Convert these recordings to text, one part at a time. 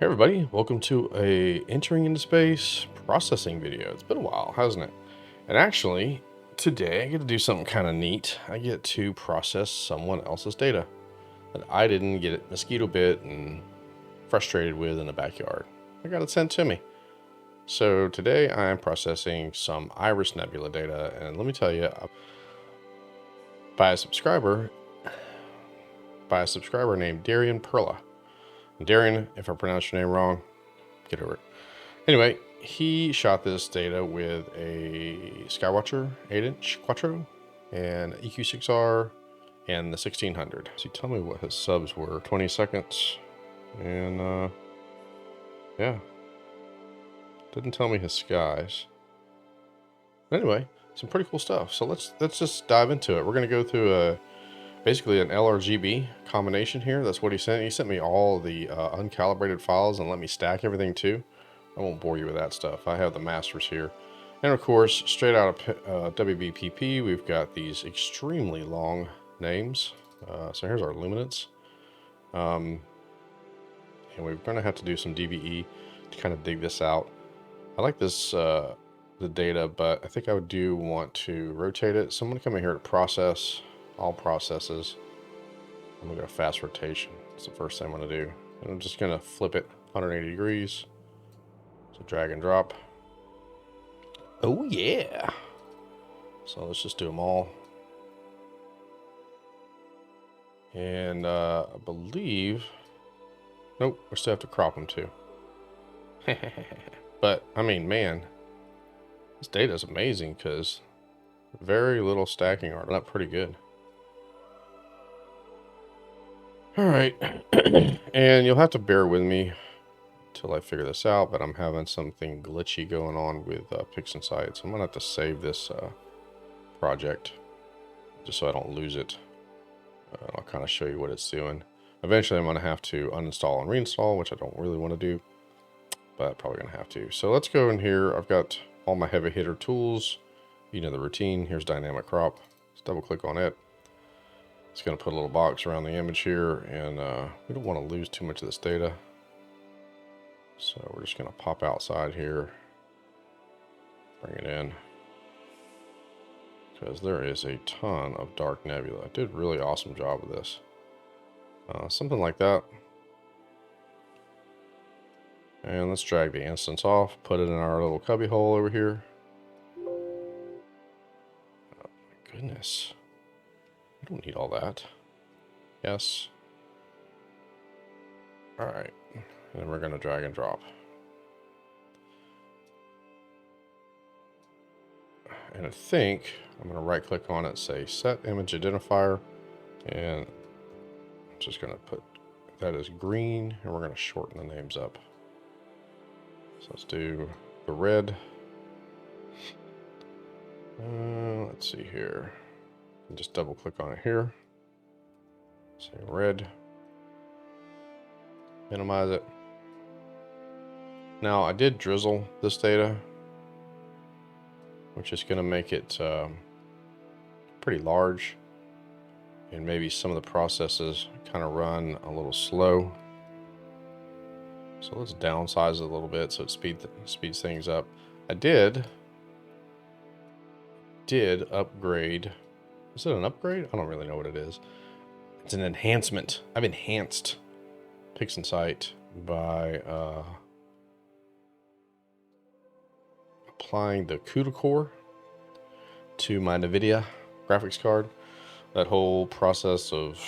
Hey everybody, welcome to a entering into space processing video. It's been a while, hasn't it? And actually, today I get to do something kind of neat. I get to process someone else's data that I didn't get mosquito bit and frustrated with in the backyard. I got it sent to me. So today I am processing some Iris Nebula data, and let me tell you, by a subscriber named Darian Perla. Darian, if I pronounce your name wrong, get over it. Anyway, he shot this data with a Skywatcher 8-inch Quattro and EQ6R and the 1600. So tell me what his subs were. 20 seconds. And yeah. Didn't tell me his skies. But anyway, some pretty cool stuff. So let's just dive into it. We're gonna go through basically an LRGB combination here. That's what he sent. He sent me all the uncalibrated files and let me stack everything too. I won't bore you with that stuff. I have the masters here. And of course, straight out of WBPP, we've got these extremely long names. So here's our luminance. And we're going to have to do some DBE to kind of dig this out. I like this, the data, but I think I do want to rotate it. So I'm going to come in here to process, all processes. I'm going to go fast rotation. That's the first thing I'm going to do. And I'm just going to flip it 180 degrees. So drag and drop. Oh yeah. So let's just do them all. And I believe, nope, we still have to crop them too. But I mean, man, this data is amazing because very little stacking art. Not pretty good. All right. And you'll have to bear with me till I figure this out, but I'm having something glitchy going on with PixInsight, so I'm gonna have to save this project just so I don't lose it. I'll kind of show you what it's doing. Eventually I'm gonna have to uninstall and reinstall, which I don't really want to do, but probably gonna have to. So let's go in here. I've got all my heavy hitter tools. You know the routine. Here's dynamic crop. Let's double click on it. It's gonna put a little box around the image here, and we don't want to lose too much of this data. So we're just going to pop outside here, bring it in, because there is a ton of dark nebula. I did a really awesome job with this. Something like that. And let's drag the instance off, put it in our little cubby hole over here. Oh my goodness. I don't need all that. Yes. All right. And then we're going to drag and drop. And I think I'm going to right click on it, say set image identifier, and I'm just going to put that as green, and we're going to shorten the names up. So let's do the red. Let's see here. And just double click on it here. Say red. Minimize it. Now I did drizzle this data, which is going to make it pretty large, and maybe some of the processes kind of run a little slow. So let's downsize it a little bit so it speeds things up. I did upgrade. Is it an upgrade? I don't really know what it is. It's an enhancement. I've enhanced PixInsight by applying the CUDA core to my NVIDIA graphics card. That whole process of,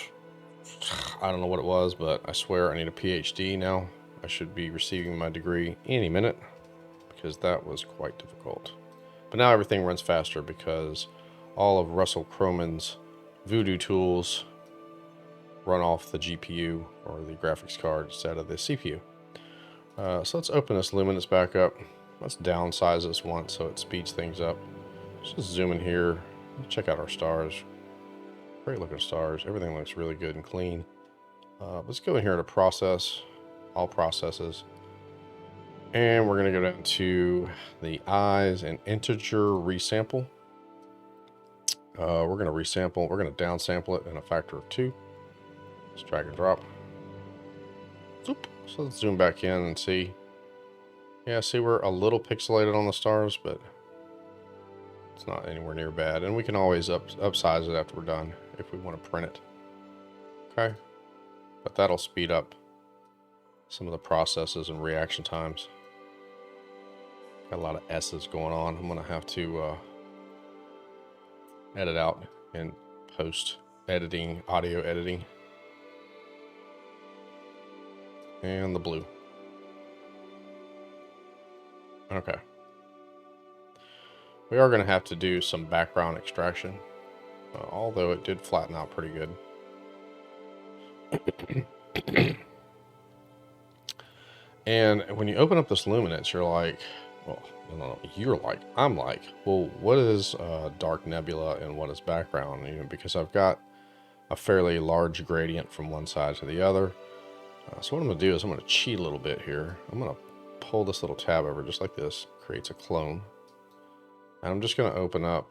I don't know what it was, but I swear I need a PhD now. I should be receiving my degree any minute because that was quite difficult. But now everything runs faster because all of Russell Croman's voodoo tools run off the GPU or the graphics card instead of the CPU. So let's open this luminance back up. Let's downsize this once so it speeds things up. Let's just zoom in here. Check out our stars. Great looking stars. Everything looks really good and clean. Let's go in here to process, all processes. And we're going to go down to the eyes and integer resample. We're going to resample. We're going to downsample it in a factor of 2. Let's drag and drop. Zoop. So let's zoom back in and see. Yeah, see, we're a little pixelated on the stars, but it's not anywhere near bad. And we can always upsize it after we're done if we want to print it. Okay. But that'll speed up some of the processes and reaction times. Got a lot of S's going on. I'm going to have to edit out in post editing, audio editing. And the blue. Okay. We are going to have to do some background extraction, although it did flatten out pretty good. And when you open up this luminance, you're like, well, no, I'm like, well, what is dark nebula and what is background? You know, because I've got a fairly large gradient from one side to the other. So what I'm going to do is I'm going to cheat a little bit here. I'm going to pull this little tab over just like this, creates a clone. And I'm just going to open up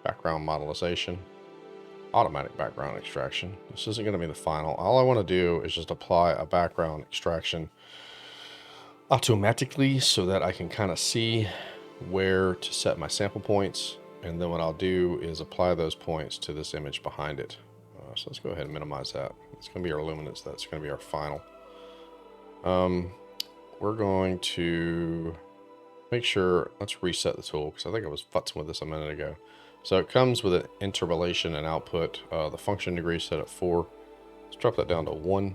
background modelization, automatic background extraction. This isn't going to be the final. All I want to do is just apply a background extraction automatically so that I can kind of see where to set my sample points. And then what I'll do is apply those points to this image behind it. So let's go ahead and minimize that. It's going to be our luminance. That's going to be our final. We're going to make sure, let's reset the tool because I think I was futzing with this a minute ago. So it comes with an interpolation and output. The function degree set at 4. Let's drop that down to 1. We're going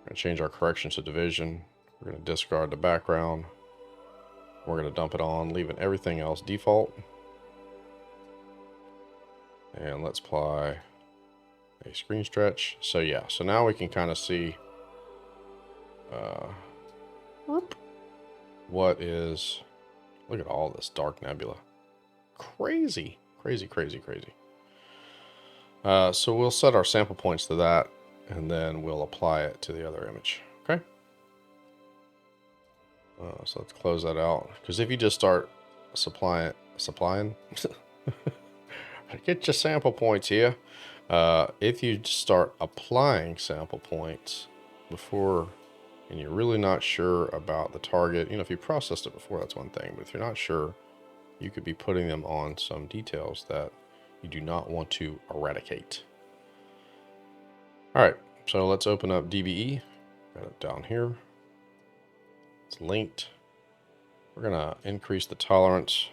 to change our corrections to division. We're going to discard the background. We're going to dump it on, leaving everything else default. And let's apply a screen stretch. So yeah, so now we can kind of see what is, look at all this dark nebula. Crazy, crazy, crazy, crazy. So we'll set our sample points to that, and then we'll apply it to the other image. Okay. So let's close that out, because if you just start supplying, get your sample points here. If you start applying sample points before, and you're really not sure about the target, you know, if you processed it before, that's one thing, but if you're not sure, you could be putting them on some details that you do not want to eradicate. All right, so let's open up DBE. Got it down here. It's linked. We're gonna increase the tolerance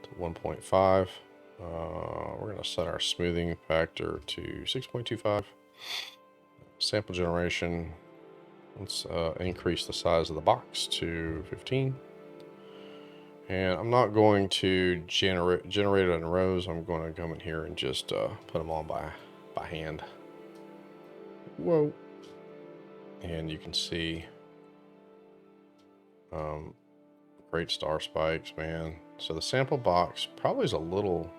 to 1.5. We're gonna set our smoothing factor to 6.25. Sample generation, let's increase the size of the box to 15. And I'm not going to generate it in rows. I'm going to come in here and just put them on by hand. Whoa. And you can see great star spikes, man. So the sample box probably is a little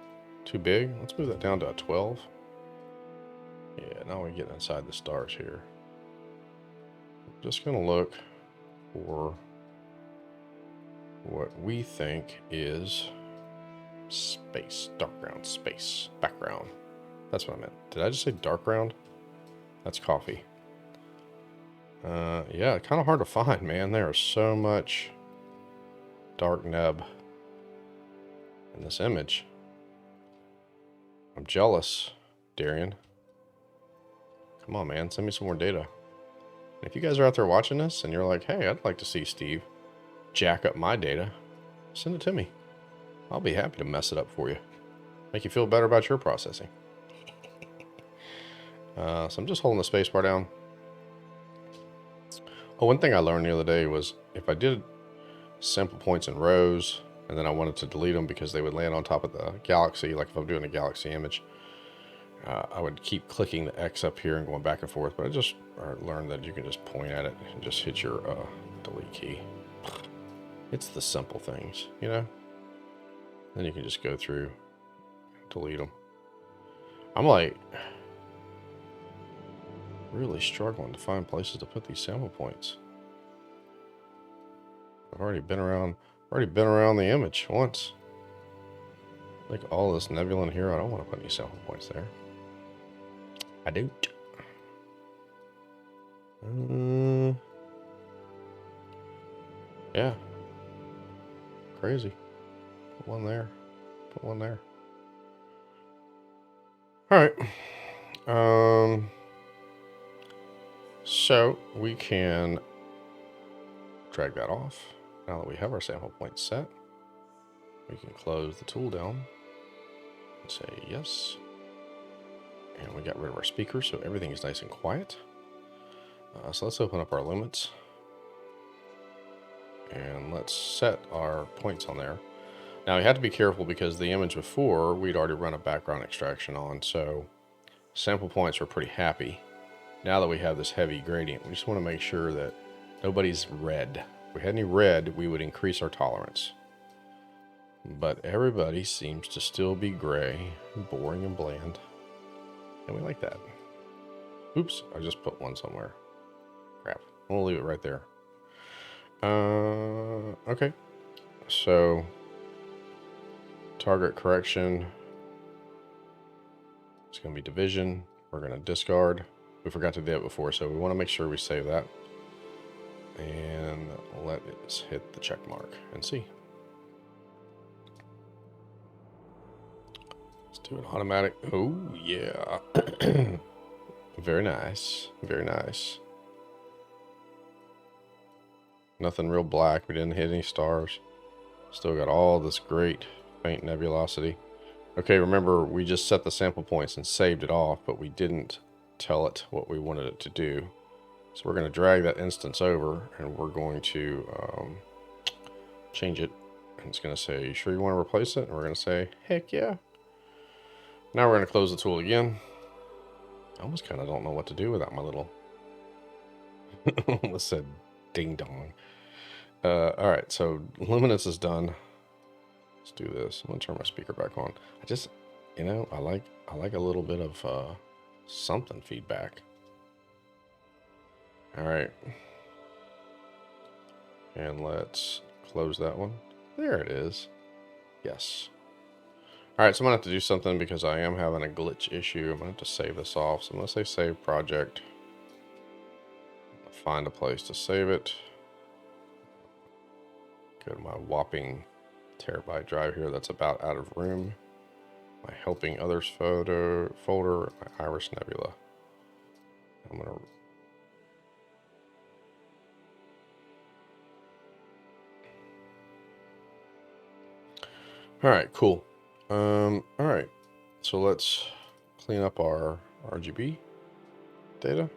too big. Let's move that down to a 12. Yeah, now we're getting inside the stars here. I'm just going to look for what we think is space, dark ground, space, background. That's what I meant. Did I just say dark ground? That's coffee. Yeah, kind of hard to find, man. There is so much dark neb in this image. I'm jealous, Darian. Come on, man. Send me some more data. And if you guys are out there watching this and you're like, hey, I'd like to see Steve jack up my data, send it to me. I'll be happy to mess it up for you. Make you feel better about your processing. So I'm just holding the space bar down. Oh, one thing I learned the other day was if I did sample points in rows and then I wanted to delete them because they would land on top of the galaxy, like if I'm doing a galaxy image, I would keep clicking the X up here and going back and forth. But I learned that you can just point at it and just hit your delete key. It's the simple things, you know? Then you can just go through, delete them. I'm like really struggling to find places to put these sample points. I've already been around the image once. Like all this nebula in here, I don't want to put any sample points there. I don't. Yeah. Crazy. Put one there. Put one there. All right. So we can drag that off. Now that we have our sample point set, we can close the tool down and say yes. And we got rid of our speaker, so everything is nice and quiet. So let's open up our limits. And let's set our points on there. Now we had to be careful because the image before we'd already run a background extraction on, so sample points were pretty happy. Now that we have this heavy gradient, we just want to make sure that nobody's red. If we had any red, we would increase our tolerance. But everybody seems to still be gray, boring and bland. And we like that. Oops, I just put one somewhere. Crap. I'm gonna leave it right there. Okay. So, target correction. It's gonna be division. We're gonna discard. We forgot to do that before, so we want to make sure we save that. And let it hit the check mark and see. Let's do an automatic. Oh, yeah. Very nice. Very nice. Nothing real black. We didn't hit any stars. Still got all this great faint nebulosity. Okay, remember, we just set the sample points and saved it off, but we didn't tell it what we wanted it to do. So we're going to drag that instance over, and we're going to change it. And it's going to say, you sure you want to replace it? And we're going to say, heck yeah. Now we're going to close the tool again. I almost kind of don't know what to do without my little... almost said ding dong. All right, so luminance is done. Let's do this. I'm going to turn my speaker back on. I just, you know, I like a little bit of something feedback. All right. And let's close that one. There it is. Yes. All right, so I'm going to have to do something because I am having a glitch issue. I'm going to have to save this off. So I'm going to say save project. Find a place to save it. Go to my whopping terabyte drive here that's about out of room. My helping others folder, my Iris Nebula. I'm going to... All right, cool. All right, so let's clean up our RGB data.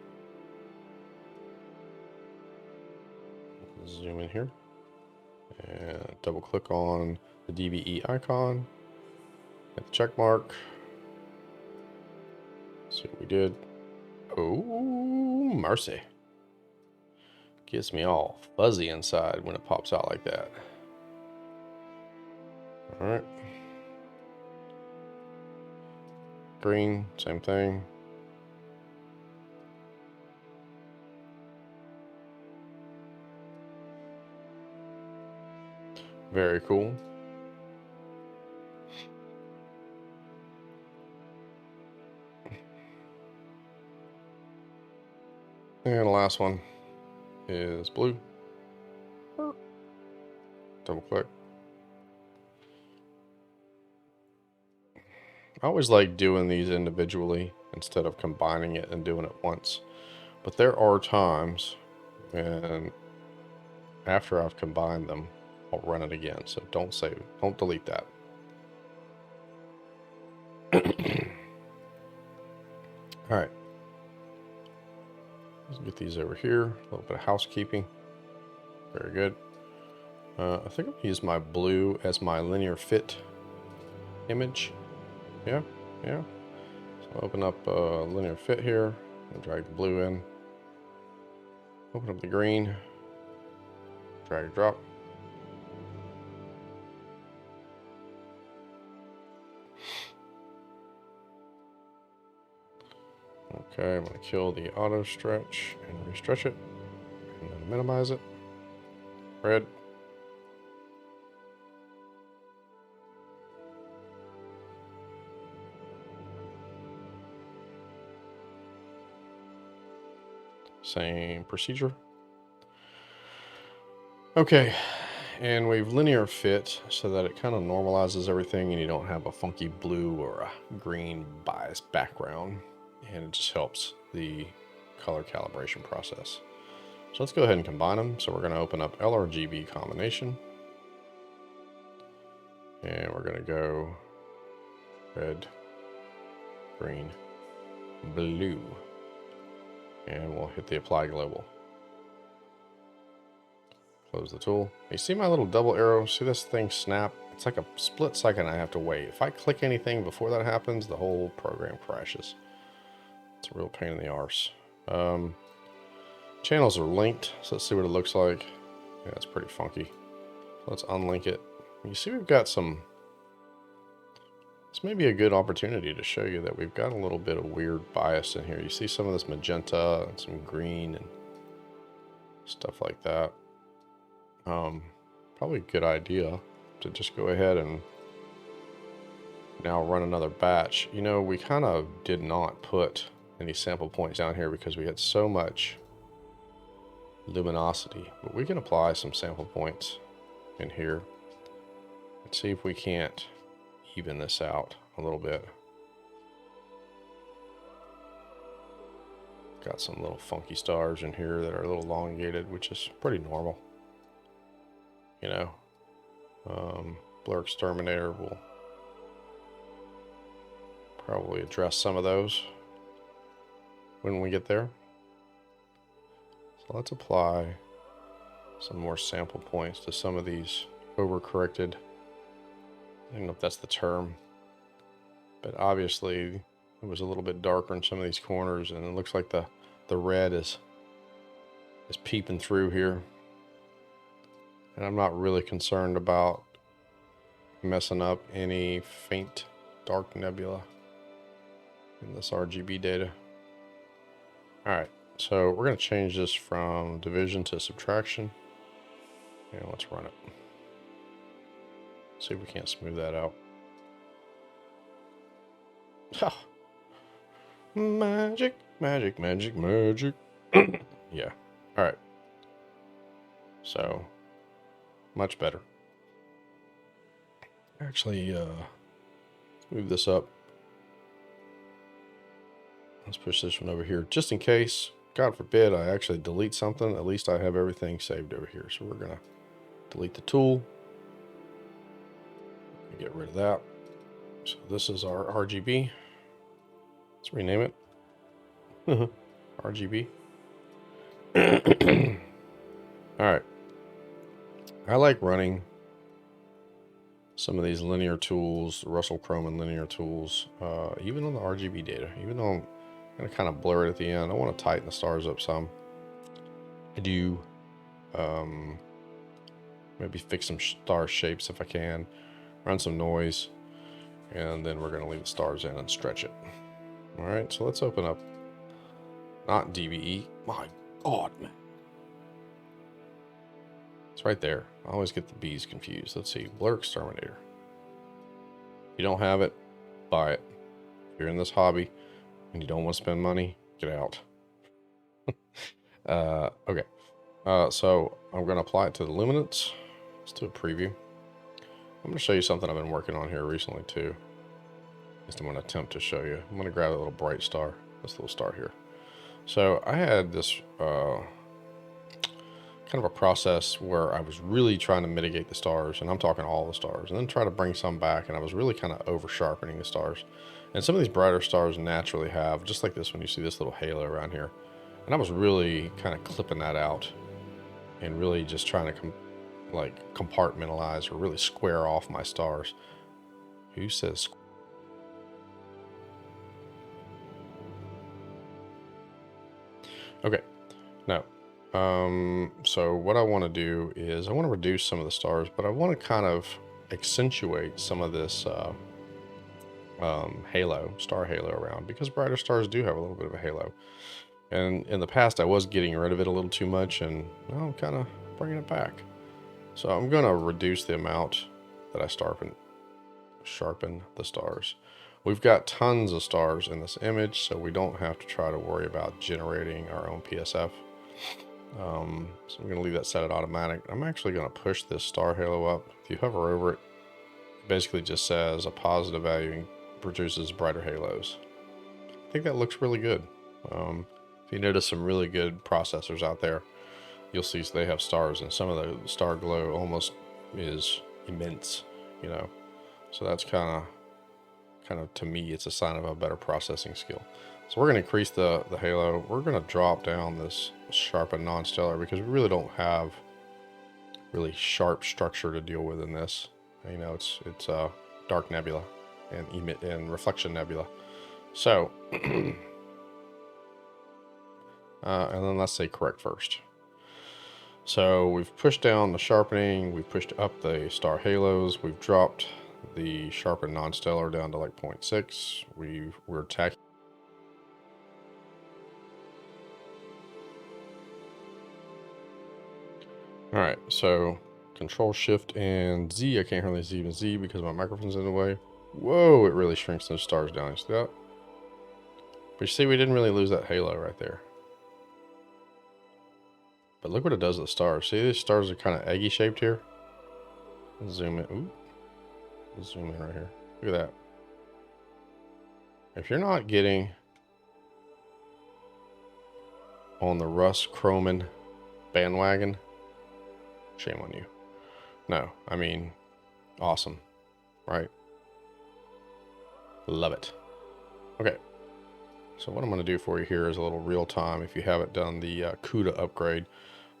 Zoom in here and double click on the DVE icon. Hit the check mark. See what we did. Oh, mercy. Gets me all fuzzy inside when it pops out like that. All right. Green, same thing. Very cool. And the last one is blue. Double click. I always like doing these individually instead of combining it and doing it once. But there are times when after I've combined them, I'll run it again. So don't save it. Don't delete that. All right. Let's get these over here. A little bit of housekeeping. Very good. I think I'm going to use my blue as my linear fit image. Yeah, yeah. So I'll open up linear fit here and drag the blue in. Open up the green. Drag drop. Okay, I'm going to kill the auto stretch and restretch it. And then minimize it. Red. Same procedure. Okay, and we've linear fit so that it kind of normalizes everything and you don't have a funky blue or a green biased background. And it just helps the color calibration process. So let's go ahead and combine them. So we're going to open up LRGB combination. And we're going to go red, green, blue. And we'll hit the apply global. Close the tool. You see my little double arrow? See this thing snap? It's like a split second I have to wait. If I click anything before that happens, the whole program crashes. It's a real pain in the arse. Channels are linked, so let's see what it looks like. Yeah, it's pretty funky. Let's unlink it. You see we've got some... This may be a good opportunity to show you that we've got a little bit of weird bias in here. You see some of this magenta and some green and stuff like that. Probably a good idea to just go ahead and now run another batch. You know, we kind of did not put any sample points down here because we had so much luminosity, but we can apply some sample points in here and see if we can't even this out a little bit. Got some little funky stars in here that are a little elongated, which is pretty normal. You know, Blur Exterminator will probably address some of those when we get there. So let's apply some more sample points to some of these overcorrected. I don't know if that's the term, but obviously it was a little bit darker in some of these corners, and it looks like the red is peeping through here. And I'm not really concerned about messing up any faint dark nebula in this RGB data. Alright, so we're going to change this from division to subtraction. And let's run it. See if we can't smooth that out. Ha! Magic, magic, magic, magic. Yeah. Alright. So... much better. Actually, move this up. Let's push this one over here, just in case, God forbid, I actually delete something. At least I have everything saved over here. So we're going to delete the tool. Get rid of that. So this is our RGB. Let's rename it. RGB. All right. I like running some of these linear tools, Russell Croman linear tools, even on the RGB data. Even though I'm going to kind of blur it at the end, I want to tighten the stars up some. I do maybe fix some star shapes if I can, run some noise, and then we're going to leave the stars in and stretch it. All right, so let's open up, not DVE. My God, man. It's right there. I always get the B's confused. Let's see. Blur Exterminator. If you don't have it, buy it. If you're in this hobby and you don't want to spend money, get out. Okay. So I'm going to apply it to the luminance. Let's do a preview. I'm going to show you something I've been working on here recently too. At least I'm going to attempt to show you. I'm going to grab a little bright star. This little star here. So I had this... kind of a process where I was really trying to mitigate the stars, and I'm talking all the stars, and then try to bring some back, and I was really kind of over sharpening the stars. And some of these brighter stars naturally have, just like this one, you see this little halo around here. And I was really kind of clipping that out and really just trying to compartmentalize or really square off my stars. Who says okay, now so what I want to do is I want to reduce some of the stars, but I want to kind of accentuate some of this star halo around, because brighter stars do have a little bit of a halo. And in the past I was getting rid of it a little too much, and now I'm kind of bringing it back. So I'm going to reduce the amount that I sharpen the stars. We've got tons of stars in this image, so we don't have to try to worry about generating our own PSF. So I'm going to leave that set at automatic. I'm actually going to push this star halo up. If you hover over it, it basically just says a positive value produces brighter halos. I think that looks really good. If you notice some really good processors out there, you'll see they have stars, and some of the star glow almost is immense, you know. So that's kind of to me, it's a sign of a better processing skill. So we're going to increase the halo. We're going to drop down this sharpen non-stellar because we really don't have really sharp structure to deal with in this. You know, it's dark nebula and reflection nebula. So, and then let's say correct first. So we've pushed down the sharpening, we've pushed up the star halos, we've dropped the sharpen non-stellar down to like 0.6. We're attacking. All right, so Control Shift and Z. I can't hardly see even Z because my microphone's in the way. Whoa, it really shrinks those stars down. You see that? But you see, we didn't really lose that halo right there. But look what it does to the stars. See, these stars are kind of eggy shaped here. Let's zoom in. Ooh. Let's zoom in right here. Look at that. If you're not getting on the Russ Croman bandwagon, shame on you. No, I mean, awesome, right? Love it. Okay, so what I'm going to do for you here is a little real time. If you haven't done the CUDA upgrade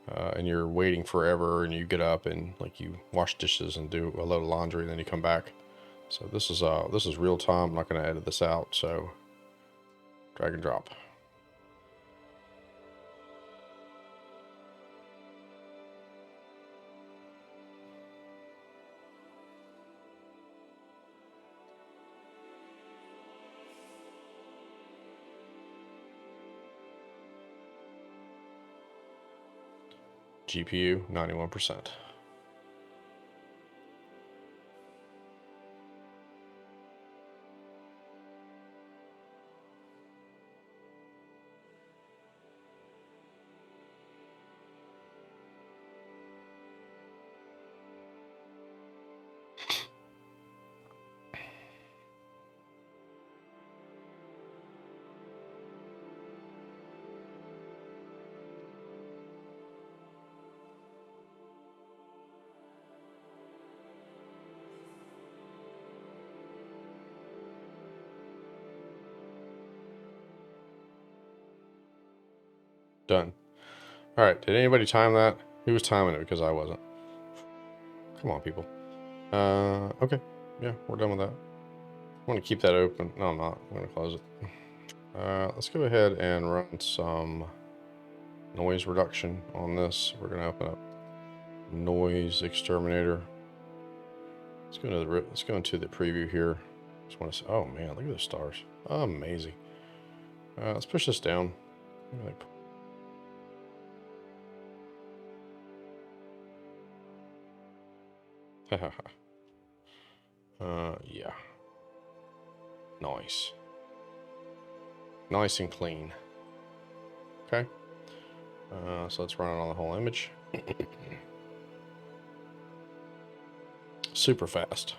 and you're waiting forever and you get up and like you wash dishes and do a load of laundry and then you come back. So this is real time. I'm not going to edit this out. So drag and drop. GPU 91%. Done. All right, did anybody time that? Who was timing it? Because I wasn't. Come on, people. Okay. Yeah, we're done with that. I want to keep that open. No, I'm not. I'm going to close it. Let's go ahead and run some noise reduction on this. We're going to open up Noise Exterminator. Let's go into the preview here. Just want to say, oh man, look at those stars. Amazing. Let's push this down. Yeah. Nice. Nice and clean. Okay. So let's run it on the whole image. Super fast.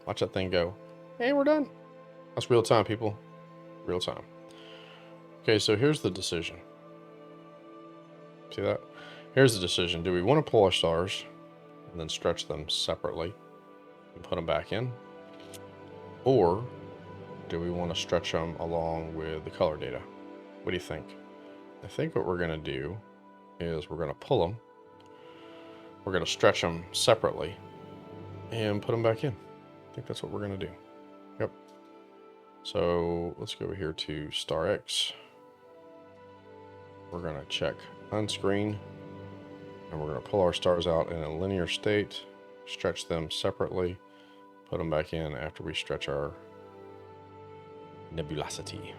Watch that thing go. Hey, we're done. That's real time, people. Real time. Okay, so here's the decision. See that? Here's the decision. Do we want to pull our stars and then stretch them separately and put them back in? Or do we want to stretch them along with the color data? What do you think? I think what we're going to do is we're going to pull them. We're going to stretch them separately and put them back in. I think that's what we're going to do. Yep. So let's go over here to Star X. We're going to check unscreen, and we're going to pull our stars out in a linear state, stretch them separately, put them back in after we stretch our nebulosity.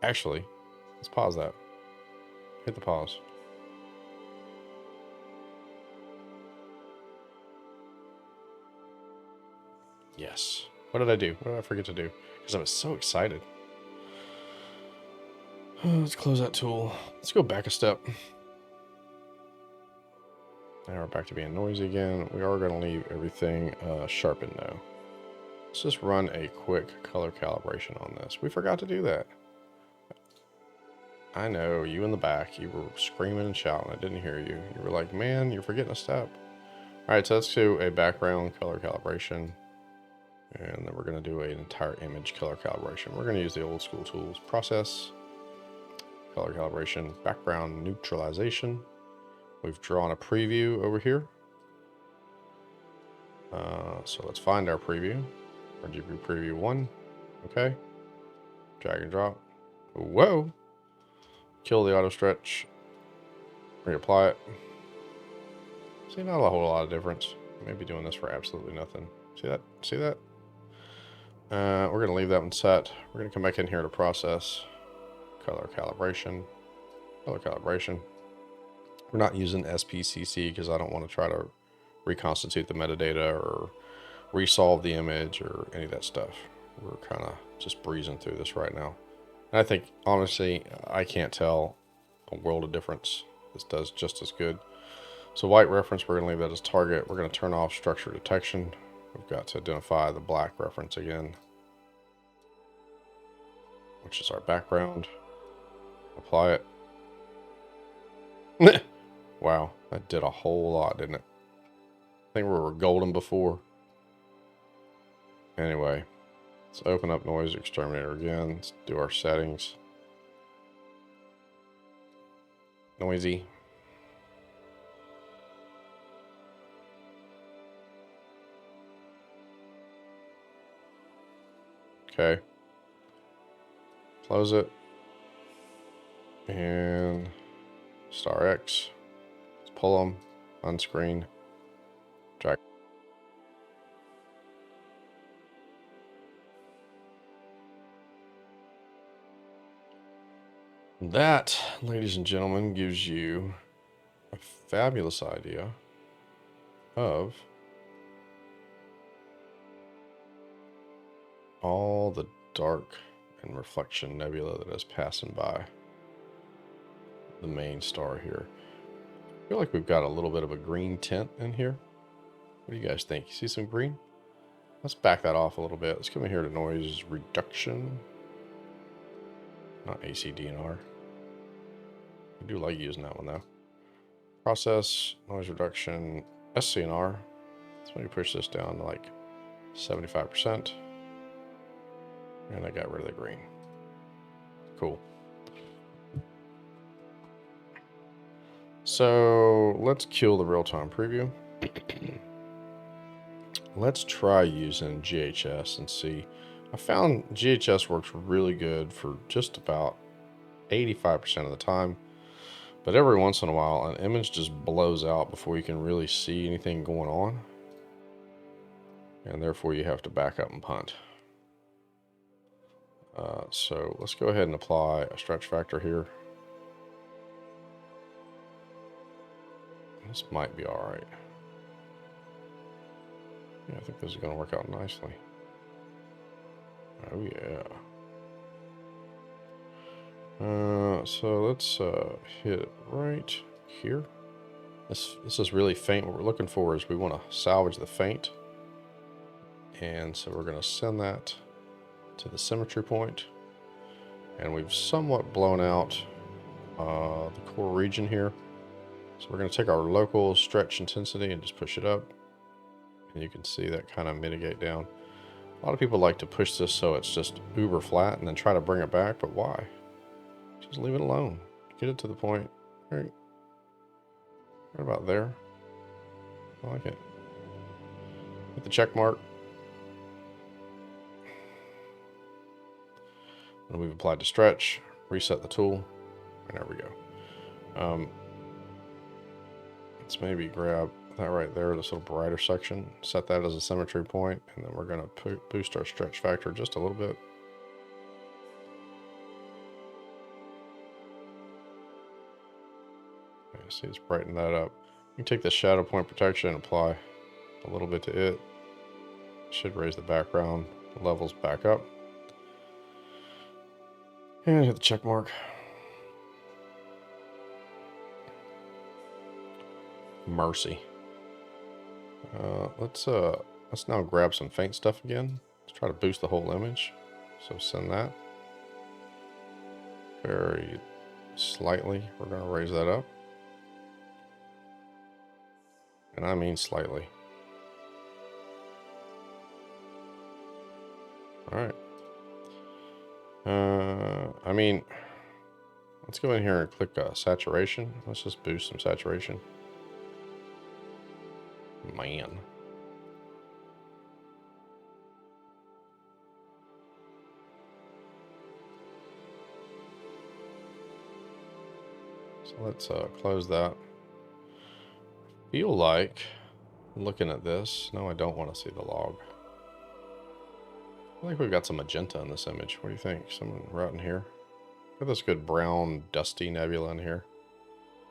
Actually, let's pause that. Hit the pause. Yes. What did I do? What did I forget to do? Because I was so excited. Let's close that tool. Let's go back a step. Now we're back to being noisy again. We are going to leave everything sharpened though. Let's just run a quick color calibration on this. We forgot to do that. I know, you in the back, you were screaming and shouting. I didn't hear you. You were like, man, you're forgetting a step. All right, so let's do a background color calibration. And then we're going to do an entire image color calibration. We're going to use the old school tools. Process, color calibration, background neutralization. We've drawn a preview over here. So let's find our preview. RGB preview 1. Okay. Drag and drop. Whoa. Kill the auto stretch. Reapply it. See, not a whole lot of difference. Maybe doing this for absolutely nothing. See that? See that? We're going to leave that one set. We're going to come back in here to process. Color calibration. Color calibration. We're not using SPCC because I don't want to try to reconstitute the metadata or resolve the image or any of that stuff. We're kind of just breezing through this right now. And I think, honestly, I can't tell a world of difference. This does just as good. So white reference, we're going to leave that as target. We're going to turn off structure detection. We've got to identify the black reference again, which is our background. Apply it. Wow, that did a whole lot, didn't it? I think we were golden before. Anyway, let's open up Noise Exterminator again. Let's do our settings. Noisy. Okay. Close it. And star X. Let's pull them on screen. Drag. That, ladies and gentlemen, gives you a fabulous idea of all the dark and reflection nebula that is passing by the main star here. I feel like we've got a little bit of a green tint in here. What do you guys think? You see some green? Let's back that off a little bit. Let's come in here to noise reduction. Not ACDNR. I do like using that one though. Process, noise reduction, SCNR. So when you push this down to like 75%. And I got rid of the green. Cool. So let's kill the real-time preview. Let's try using GHS and see. I found GHS works really good for just about 85% of the time. But every once in a while, an image just blows out before you can really see anything going on. And therefore, you have to back up and punt. So let's go ahead and apply a stretch factor here. This might be all right. Yeah, I think this is going to work out nicely. Oh yeah. So let's hit it right here. This is really faint. What we're looking for is we want to salvage the faint. And so we're going to send that to the symmetry point. And we've somewhat blown out the core region here. So we're going to take our local stretch intensity and just push it up. And you can see that kind of mitigate down. A lot of people like to push this so it's just uber flat and then try to bring it back, but why? Just leave it alone. Get it to the point. Right about there. I like it. Hit the check mark. And we've applied the stretch. Reset the tool. And there we go. Let's maybe grab that right there, this little brighter section. Set that as a symmetry point, and then we're going to boost our stretch factor just a little bit. Okay, see, it's brighten that up. You can take the shadow point protection and apply a little bit to it. Should raise the background levels back up. And hit the check mark. Mercy. Let's now grab some faint stuff again. Let's try to boost the whole image. So send that. Very slightly. We're going to raise that up. And I mean slightly. Alright. I mean, let's go in here and click saturation. Let's just boost some saturation. Man. So let's close that. Feel like looking at this. No, I don't want to see the log. I feel like we've got some magenta in this image. What do you think? Someone right in here. Got this good brown, dusty nebula in here.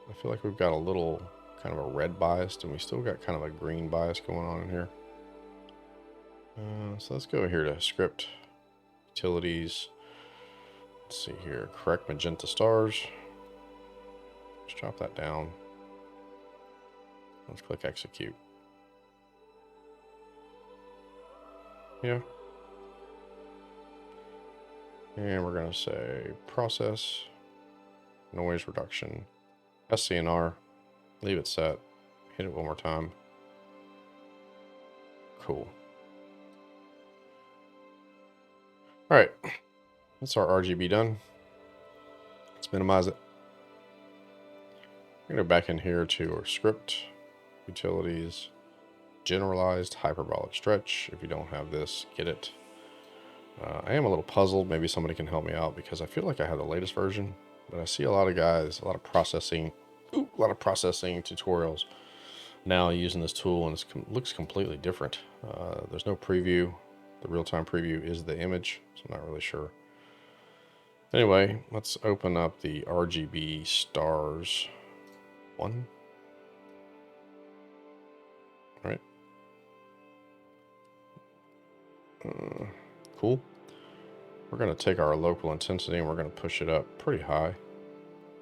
I feel like we've got a little kind of a red bias, and we still got kind of a green bias going on in here. So let's go here to script, utilities. Let's see here, correct magenta stars. Let's drop that down. Let's click execute. Yeah. And we're going to say process, noise reduction, SCNR, leave it set, hit it one more time. Cool. All right, that's our RGB done. Let's minimize it. We're going to go back in here to our script, utilities, generalized hyperbolic stretch. If you don't have this, get it. I am a little puzzled. Maybe somebody can help me out because I feel like I have the latest version, but I see a lot of guys, a lot of processing tutorials now using this tool, and it looks completely different. There's no preview. The real-time preview is the image, so I'm not really sure. Anyway, let's open up the RGB stars one. All right. Cool. We're going to take our local intensity and we're going to push it up pretty high,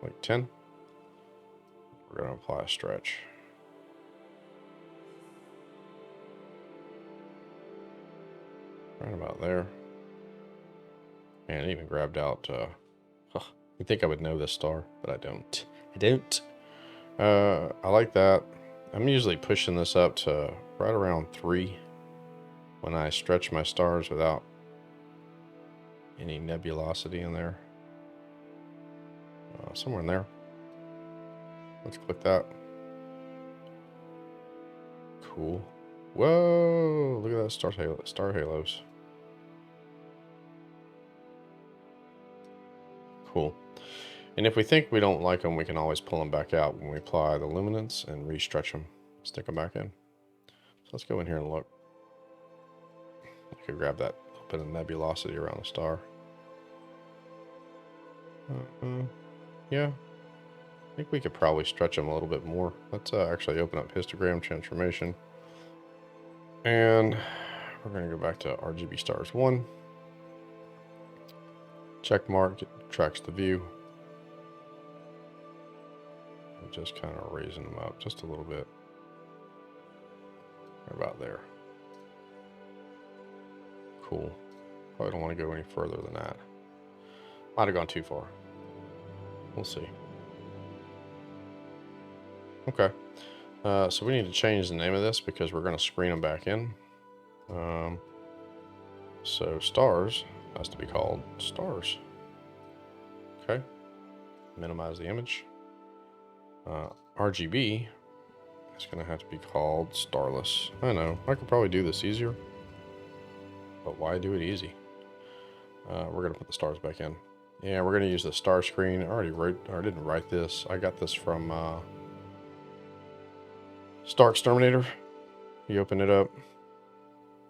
like 10. We're going to apply a stretch. Right about there. And it even grabbed out, you'd think I would know this star, but I don't. I like that. I'm usually pushing this up to right around 3 when I stretch my stars without any nebulosity in there. Somewhere in there. Let's click that. Cool. Whoa! Look at that star halos. Cool. And if we think we don't like them, we can always pull them back out when we apply the luminance and re-stretch them. Stick them back in. So let's go in here and look. I could grab that little bit of nebulosity around the star. Yeah. I think we could probably stretch them a little bit more. Let's actually open up histogram transformation. And we're going to go back to RGB stars 1. Check mark, it tracks the view. I'm just kind of raising them up just a little bit. About there. Cool. Probably don't want to go any further than that. Might have gone too far. We'll see. Okay. So we need to change the name of this because we're going to screen them back in. So stars has to be called stars. Okay. Minimize the image. RGB is going to have to be called starless. I know. I could probably do this easier. But why do it easy? We're going to put the stars back in. Yeah, we're going to use the star screen. I didn't write this. I got this from Star Exterminator. You open it up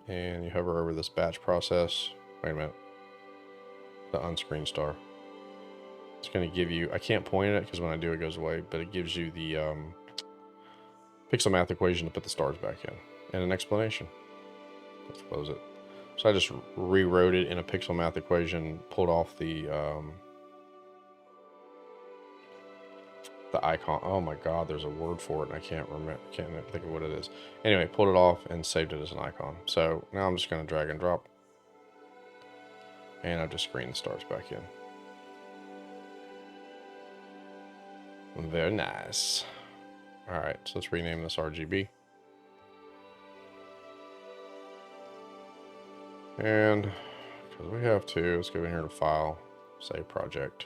and you hover over this batch process. Wait a minute. The unscreen star. It's going to give you, I can't point at it because when I do it goes away, but it gives you the pixel math equation to put the stars back in and an explanation. Let's close it. So I just rewrote it in a pixel math equation, pulled off the icon. Oh my god, there's a word for it and I can't remember, can't think of what it is. Anyway, pulled it off and saved it as an icon. So now I'm just going to drag and drop, and I've just screened the stars back in. Very nice. All right, so let's rename this RGB. And because we have to, let's go in here to File, Save Project.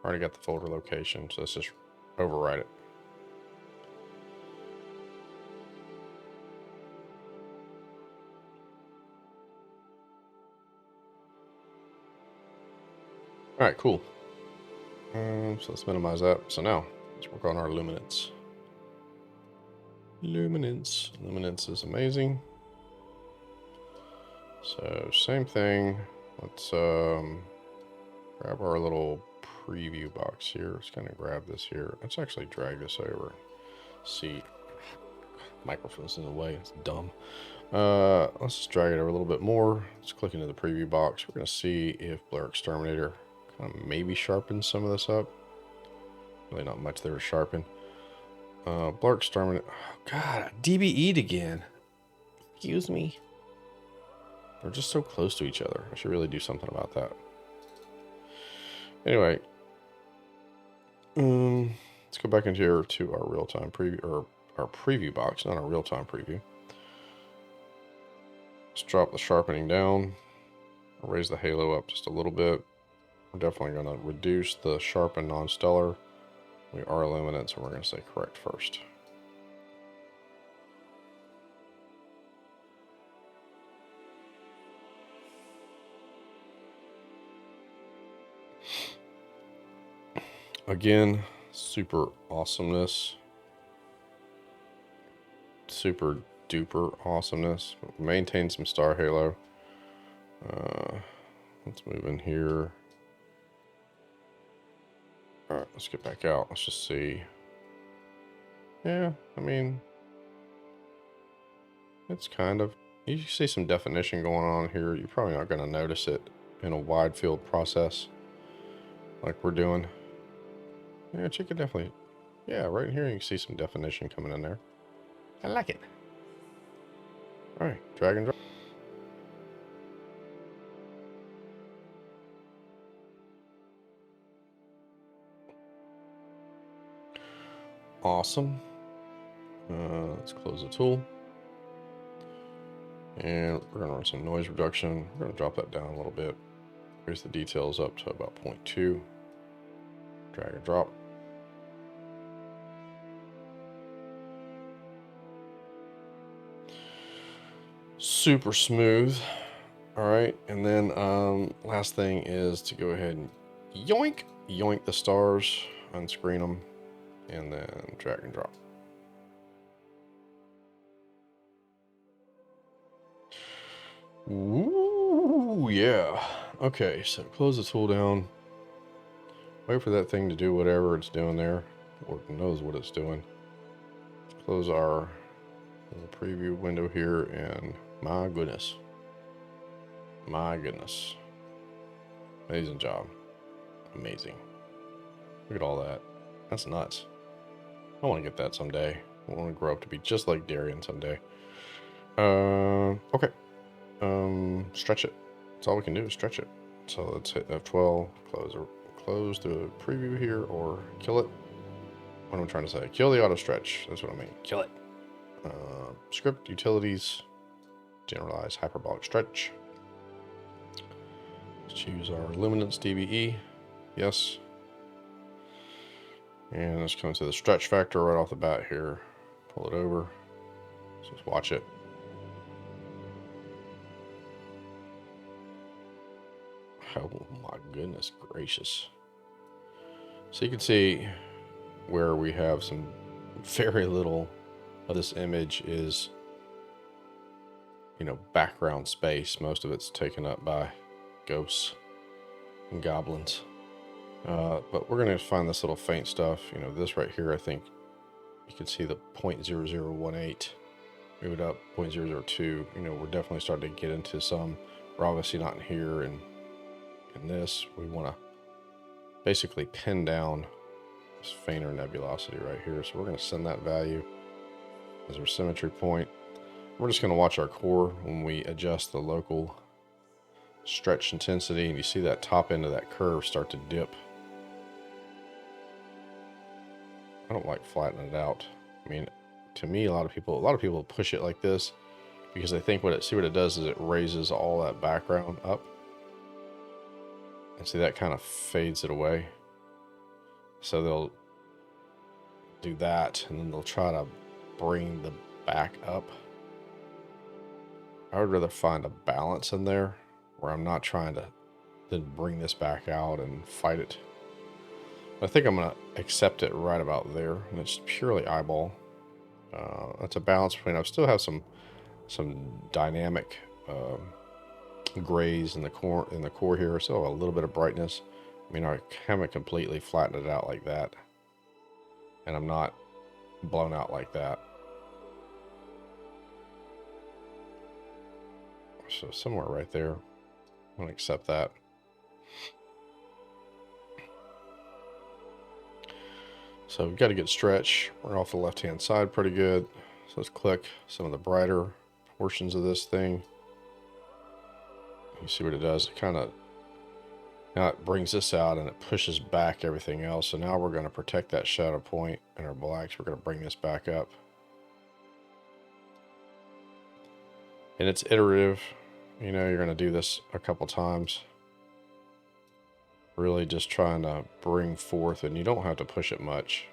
Already got the folder location, so let's just overwrite it. All right, cool. So let's minimize that. So now let's work on our luminance. Luminance is amazing. So same thing. Let's grab our little preview box here. Let's kind of grab this here. Let's actually drag this over. See, microphone's in the way. It's dumb. Let's just drag it over a little bit more. Let's click into the preview box. We're gonna see if Blur Exterminator kind of maybe sharpens some of this up. Really not much there to sharpen. Blur Exterminator. Oh, God, DBE'd again. Excuse me. They're just so close to each other. I should really do something about that. Anyway, let's go back into here to our real-time preview, or our preview box, not our real-time preview. Let's drop the sharpening down. I'll raise the halo up just a little bit. We're definitely going to reduce the sharpen non-stellar. We are luminance, so we're going to say correct first. Again, super awesomeness. Super duper awesomeness. Maintain some star halo. Let's move in here. Alright, let's get back out. Let's just see. Yeah, I mean, it's kind of, you see some definition going on here. You're probably not going to notice it in a wide field process like we're doing. Yeah, you could definitely, yeah, right here you can see some definition coming in there. I like it. All right, drag and drop. Awesome. Let's close the tool. And we're going to run some noise reduction. We're going to drop that down a little bit. Raise the details up to about 0.2. Drag and drop. Super smooth. All right, and then last thing is to go ahead and yoink the stars, unscreen them, and then drag and drop. Ooh, yeah. Okay, so close the tool down. Wait for that thing to do whatever it's doing there. Lord knows what it's doing. Close our little preview window here, and my goodness. My goodness. Amazing job. Amazing. Look at all that. That's nuts. I want to get that someday. I want to grow up to be just like Darian someday. Okay. Stretch it. That's all we can do is stretch it. So let's hit F12, close the preview here, or kill it. What am I trying to say? Kill the auto stretch. That's what I mean. Kill it. Script, utilities, generalize hyperbolic stretch. Let's choose our luminance DBE. Yes. And let's come to the stretch factor right off the bat here. Pull it over. Let's just watch it. Oh my goodness gracious. So you can see where we have some very little of this image is, you know, background space. Most of it's taken up by ghosts and goblins. But we're going to find this little faint stuff. You know, this right here, I think you can see the 0.0018 move it up 0.002. You know, we're definitely starting to get into some. We're obviously not in here, and in this, we want to basically pin down this fainter nebulosity right here. So we're going to send that value as our symmetry point. We're just going to watch our core when we adjust the local stretch intensity, and you see that top end of that curve start to dip. I don't like flattening it out. I mean, to me, a lot of people push it like this because they think what it does is it raises all that background up. And see, that kind of fades it away. So they'll do that, and then they'll try to bring the back up. I would rather find a balance in there where I'm not trying to then bring this back out and fight it. I think I'm going to accept it right about there, and it's purely eyeball. That's a balance between, I still have some dynamic grays in the core here. Still a little bit of brightness. I mean, I haven't completely flattened it out like that, and I'm not blown out like that. So somewhere right there, I'm going to accept that. So we've got a good stretch. We're off the left-hand side pretty good. So let's click some of the brighter portions of this thing. You see what it does? It kind of, now it brings this out and it pushes back everything else. So now we're going to protect that shadow point and our blacks. We're going to bring this back up. And it's iterative. You know, you're going to do this a couple times. Really just trying to bring forth, and you don't have to push it much.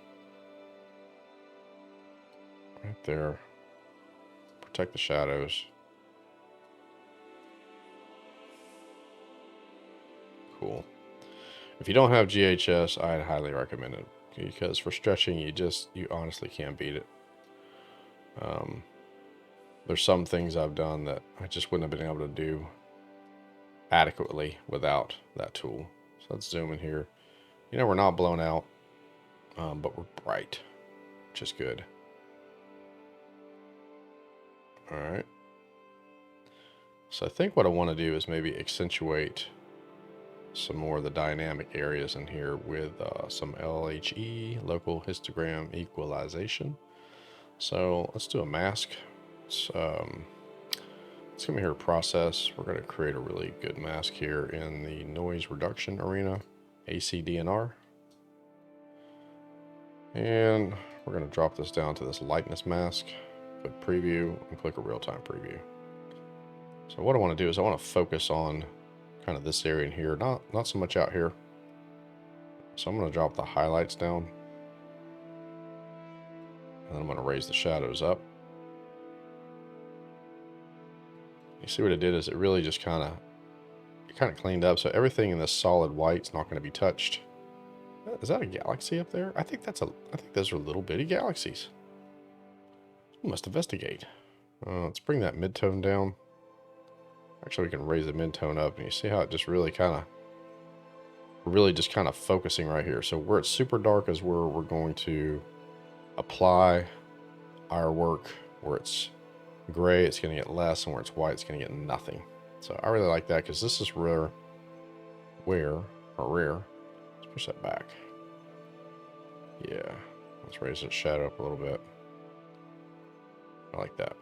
Right there. Protect the shadows. Cool. If you don't have GHS, I'd highly recommend it, because for stretching, you honestly can't beat it. There's some things I've done that I just wouldn't have been able to do adequately without that tool. So let's zoom in here. You know, we're not blown out, but we're bright, which is good. All right. So I think what I want to do is maybe accentuate some more of the dynamic areas in here with some LHE, local histogram equalization. So let's do a mask. Let's come here to process. We're going to create a really good mask here in the noise reduction arena, ACDNR. And we're going to drop this down to this lightness mask, click preview, and click a real-time preview. So what I want to do is I want to focus on kind of this area in here, not so much out here. So I'm going to drop the highlights down, and then I'm going to raise the shadows up. You see what it did is it really just kind of cleaned up. So everything in this solid white is not going to be touched. Is that a galaxy up there? I think those are little bitty galaxies. We must investigate. Let's bring that mid-tone down. Actually, we can raise the mid-tone up, and you see how it just really just kind of focusing right here. So where it's super dark is where we're going to apply our work. Where it's gray, it's going to get less, and where it's white, it's going to get nothing. So I really like that, because this is rare. Let's push that back. Yeah, let's raise the shadow up a little bit. I like that.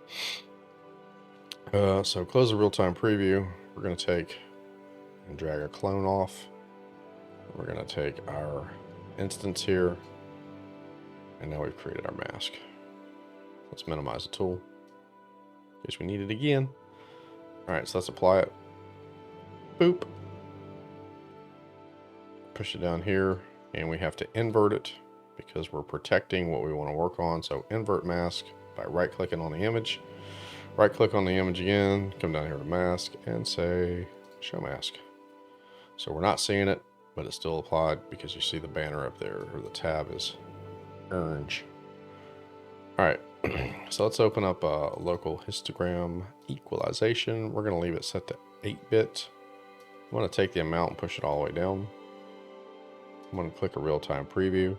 So close the real-time preview. We're going to take and drag our clone off. We're going to take our instance here, and now we've created our mask. Let's minimize the tool in case we need it again. All right, so let's apply it. Boop. Push it down here, and we have to invert it because we're protecting what we want to work on. So invert mask by right-clicking on the image. Right-click on the image again, come down here to mask, and say show mask. So we're not seeing it, but it's still applied because you see the banner up there, or the tab is orange. All right, so let's open up a local histogram equalization. We're going to leave it set to 8-bit. I'm going to take the amount and push it all the way down. I'm going to click a real-time preview.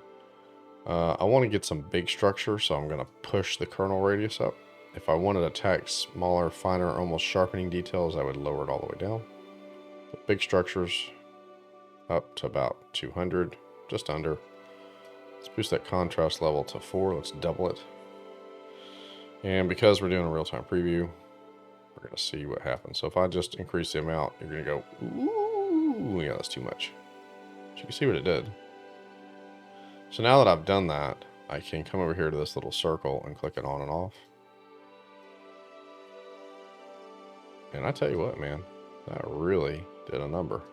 I want to get some big structure, so I'm going to push the kernel radius up. if I wanted to attack smaller, finer, almost sharpening details, I would lower it all the way down. The big structures up to about 200, just under. Let's boost that contrast level to 4. Let's double it. And because we're doing a real-time preview, we're going to see what happens. So if I just increase the amount, you're going to go, ooh, yeah, that's too much. But you can see what it did. So now that I've done that, I can come over here to this little circle and click it on and off. And I tell you what, man, that really did a number.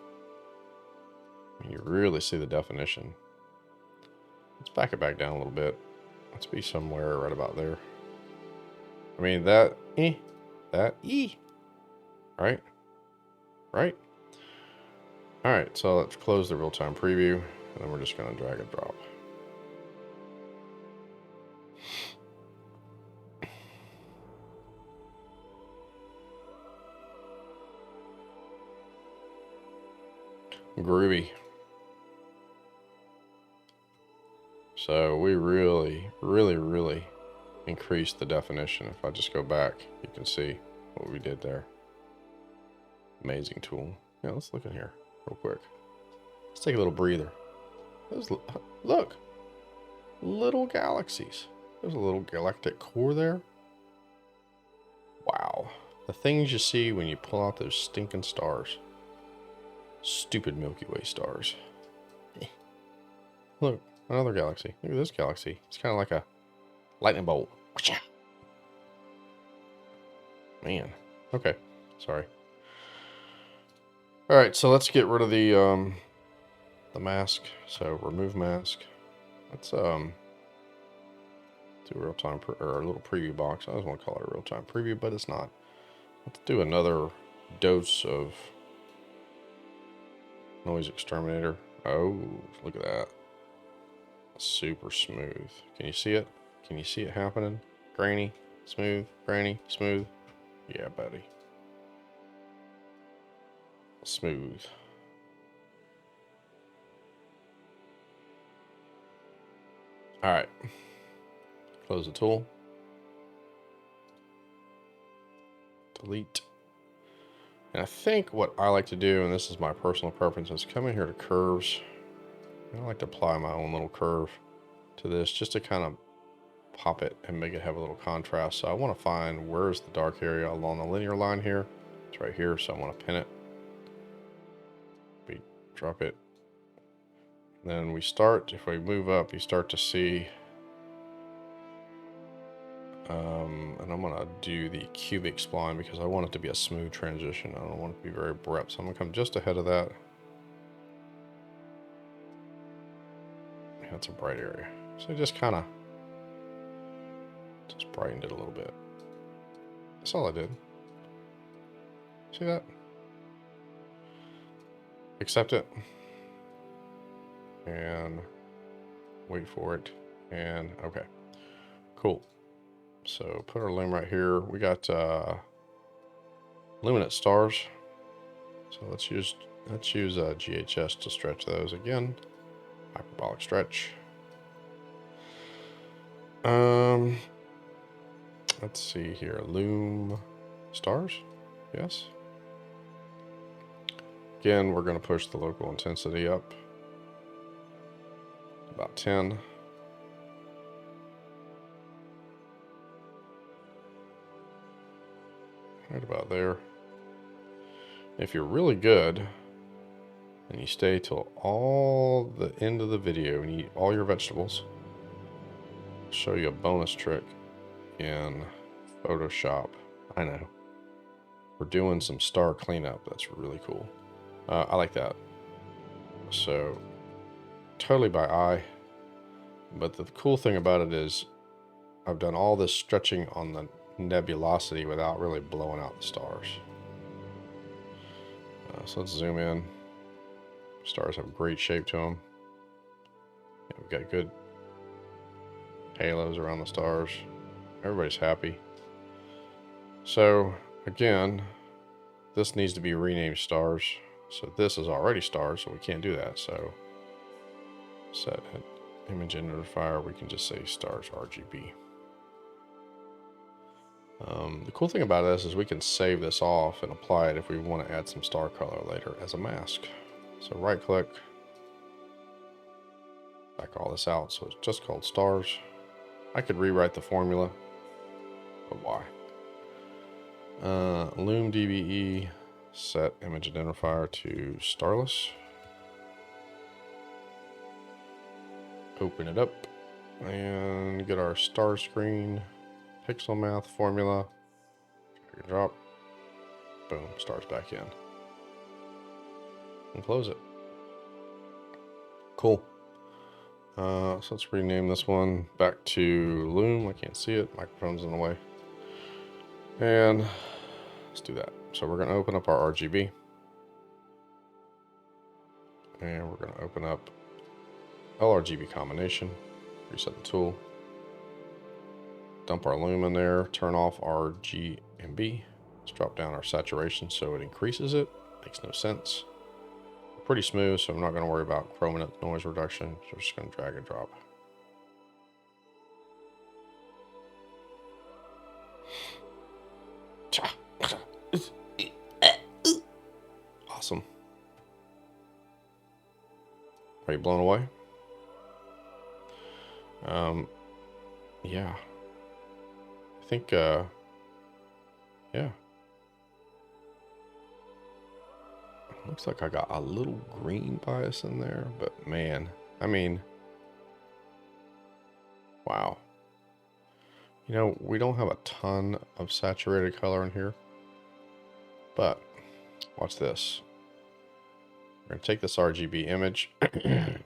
You really see the definition. Let's back it back down a little bit. Let's be somewhere right about there. I mean, right? Right? All right, so let's close the real-time preview, and then we're just going to drag and drop. Groovy. So we really increased the definition. If I just go back, you can see what we did there. Amazing tool. Yeah, let's look in here real quick. Let's take a little breather. Look, little galaxies. There's a little galactic core there. Wow. The things you see when you pull out those stinking stars. Stupid Milky Way stars. Look, another galaxy. Look at this galaxy. It's kind of like a lightning bolt. Man. Okay. Sorry. All right, so let's get rid of the mask. So remove mask. Let's do a real-time or a little preview box. I always want to call it a real-time preview, but it's not. Let's do another dose of noise exterminator. Oh, look at that. Super smooth. Can you see it? Can you see it happening? Grainy, smooth, grainy, smooth. Yeah, buddy. Smooth. All right. Close the tool. Delete. And I think what I like to do, and this is my personal preference, is come in here to curves. I like to apply my own little curve to this just to kind of pop it and make it have a little contrast. So I want to find where's the dark area along the linear line here. It's right here, so I want to pin it. We drop it. And then we start, if we move up, you start to see, and I'm going to do the cubic spline because I want it to be a smooth transition. I don't want it to be very abrupt. So I'm going to come just ahead of that. That's a bright area. So just kind of just brightened it a little bit. That's all I did. See that? Accept it. And wait for it. And okay. Cool. So put our loom right here. We got luminant stars. So let's use GHS to stretch those again. Hyperbolic stretch. Let's see here. Loom stars. Yes. Again, we're going to push the local intensity up about 10. Right about there. If you're really good and you stay till all the end of the video and eat all your vegetables, I'll show you a bonus trick in Photoshop. I know. We're doing some star cleanup. That's really cool. I like that. So totally by eye. But the cool thing about it is I've done all this stretching on the nebulosity without really blowing out the stars. So let's zoom in. Stars have great shape to them. Yeah, we've got good halos around the stars. Everybody's happy. So again, this needs to be renamed stars. So this is already stars, so we can't do that. So set an image identifier. We can just say stars RGB. The cool thing about this is we can save this off and apply it if we want to add some star color later as a mask. So right click, back all this out, so it's just called stars. I could rewrite the formula, but why? Loom DBE, set image identifier to starless. Open it up and get our star screen, pixel math formula, drag and drop, boom, stars back in. And close it. Cool. So let's rename this one back to Loom. I can't see it, microphone's in the way. And let's do that. So we're going to open up our RGB. And we're going to open up LRGB combination, reset the tool, dump our Loom in there, turn off our GMB. Let's drop down our saturation so it increases it. Makes no sense. Pretty smooth, so I'm not going to worry about chroming it, noise reduction. So we're just going to drag and drop. Awesome. Are you blown away? Yeah. I think, yeah. Looks like I got a little green bias in there, but man, I mean, wow. You know, we don't have a ton of saturated color in here, but watch this. We're going to take this RGB image.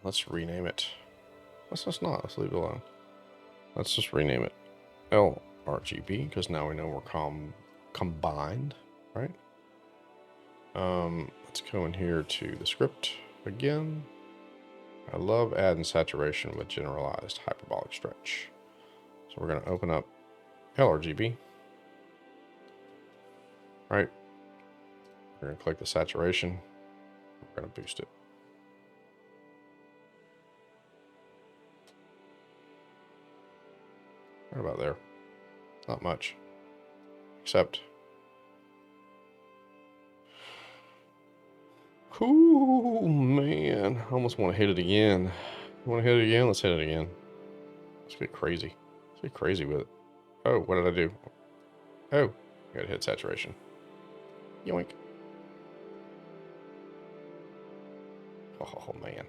Let's rename it. Let's just not. Let's leave it alone. Let's just rename it LRGB because now we know we're combined, right? Let's go in here to the script again. I love adding saturation with generalized hyperbolic stretch. So we're going to open up LRGB. Right. We're going to click the saturation. We're going to boost it. Right about there. Not much. Except. Ooh, man. I almost want to hit it again. You want to hit it again? Let's hit it again. Let's get crazy. Let's get crazy with it. Oh, what did I do? Oh, I gotta hit saturation. Yoink. Oh, man.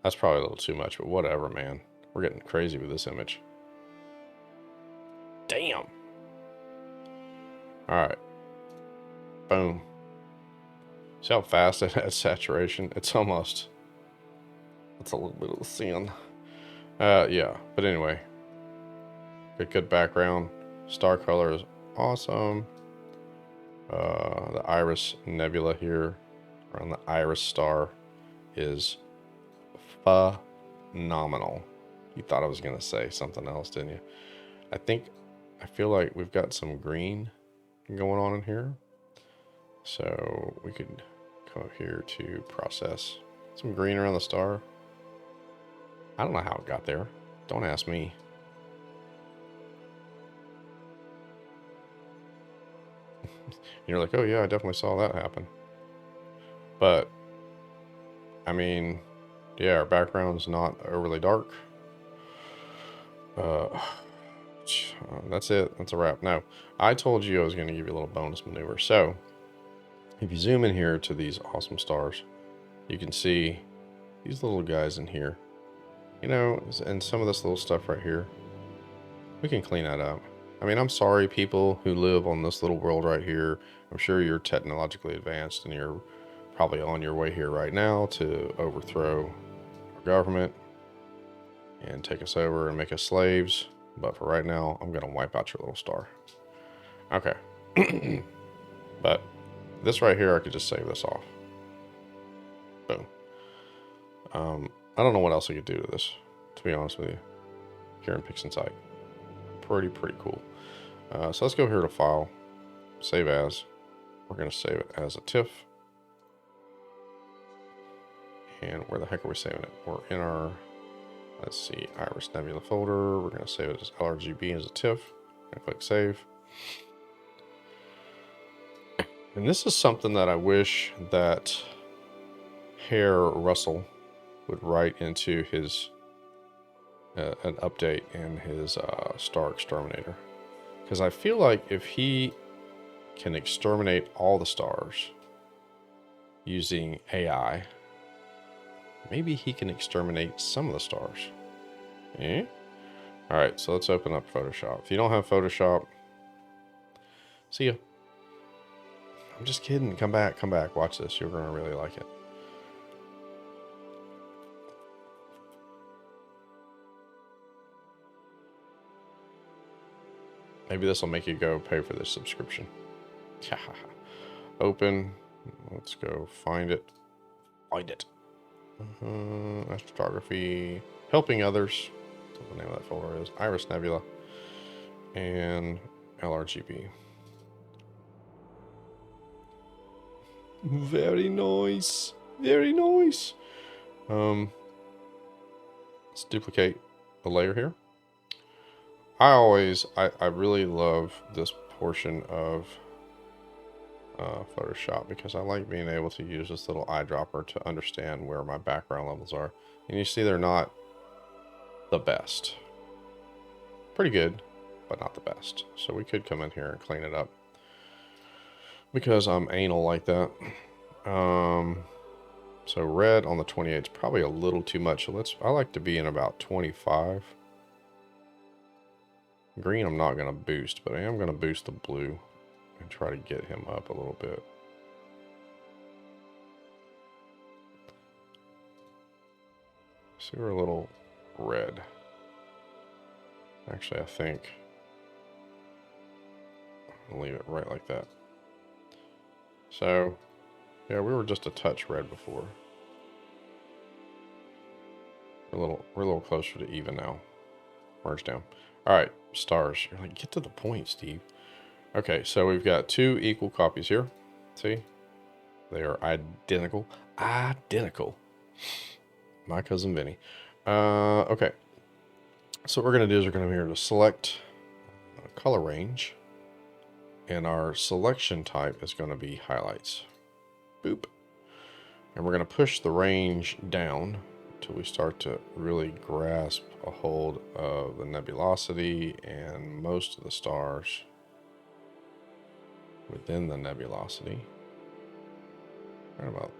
That's probably a little too much, but whatever, man. We're getting crazy with this image. Damn. Alright. Boom. See how fast it has saturation? It's almost... That's a little bit of the sin. Yeah. But anyway. Good background. Star color is awesome. The Iris Nebula here around the Iris star is phenomenal. You thought I was going to say something else, didn't you? I feel like we've got some green going on in here. So we could come up here to process some green around the star. I don't know how it got there. Don't ask me. You're like, oh yeah, I definitely saw that happen. But, I mean, yeah, our background's not overly dark. That's it. That's a wrap. No, I told you I was going to give you a little bonus maneuver. So, if you zoom in here to these awesome stars, you can see these little guys in here. You know, and some of this little stuff right here. We can clean that up. I mean, I'm sorry, people who live on this little world right here. I'm sure you're technologically advanced and you're probably on your way here right now to overthrow our government and take us over and make us slaves. But for right now, I'm going to wipe out your little star. Okay. But this right here, I could just save this off. Boom. I don't know what else I could do to this, to be honest with you. Here in PixInsight. Pretty cool. So let's go here to File, Save As. We're going to save it as a TIFF. And where the heck are we saving it? We're in our, let's see, Iris Nebula folder. We're going to save it as LRGB as a TIFF. I'm going to click Save. And this is something that I wish that Herr Russell would write into his an update in his Star Exterminator. Because I feel like if he can exterminate all the stars using AI, maybe he can exterminate some of the stars. Eh? Alright, so let's open up Photoshop. If you don't have Photoshop, see ya. I'm just kidding. Come back, come back. Watch this. You're going to really like it. Maybe this will make you go pay for this subscription. Open. Let's go find it. Find it. Astrophotography. Helping others. That's what the name of that folder is. Iris Nebula. And LRGB. Very nice. Very nice. Let's duplicate a layer here. I really love this portion of Photoshop because I like being able to use this little eyedropper to understand where my background levels are. And you see they're not the best. Pretty good, but not the best. So we could come in here and clean it up. Because I'm anal like that. So red on the 28 is probably a little too much. So I like to be in about 25. Green I'm not going to boost, but I am going to boost the blue and try to get him up a little bit. See, we're a little red. Actually, I think I'll leave it right like that. So, yeah, we were just a touch red before. We're a little closer to even now. Merge down. All right, stars. You're like, get to the point, Steve. Okay, so we've got 2 equal copies here. See? They are identical. Identical. My cousin Vinny. Okay. So what we're going to do is we're going to be here to select color range. And our selection type is going to be highlights. Boop. And we're going to push the range down until we start to really grasp a hold of the nebulosity and most of the stars within the nebulosity. Right about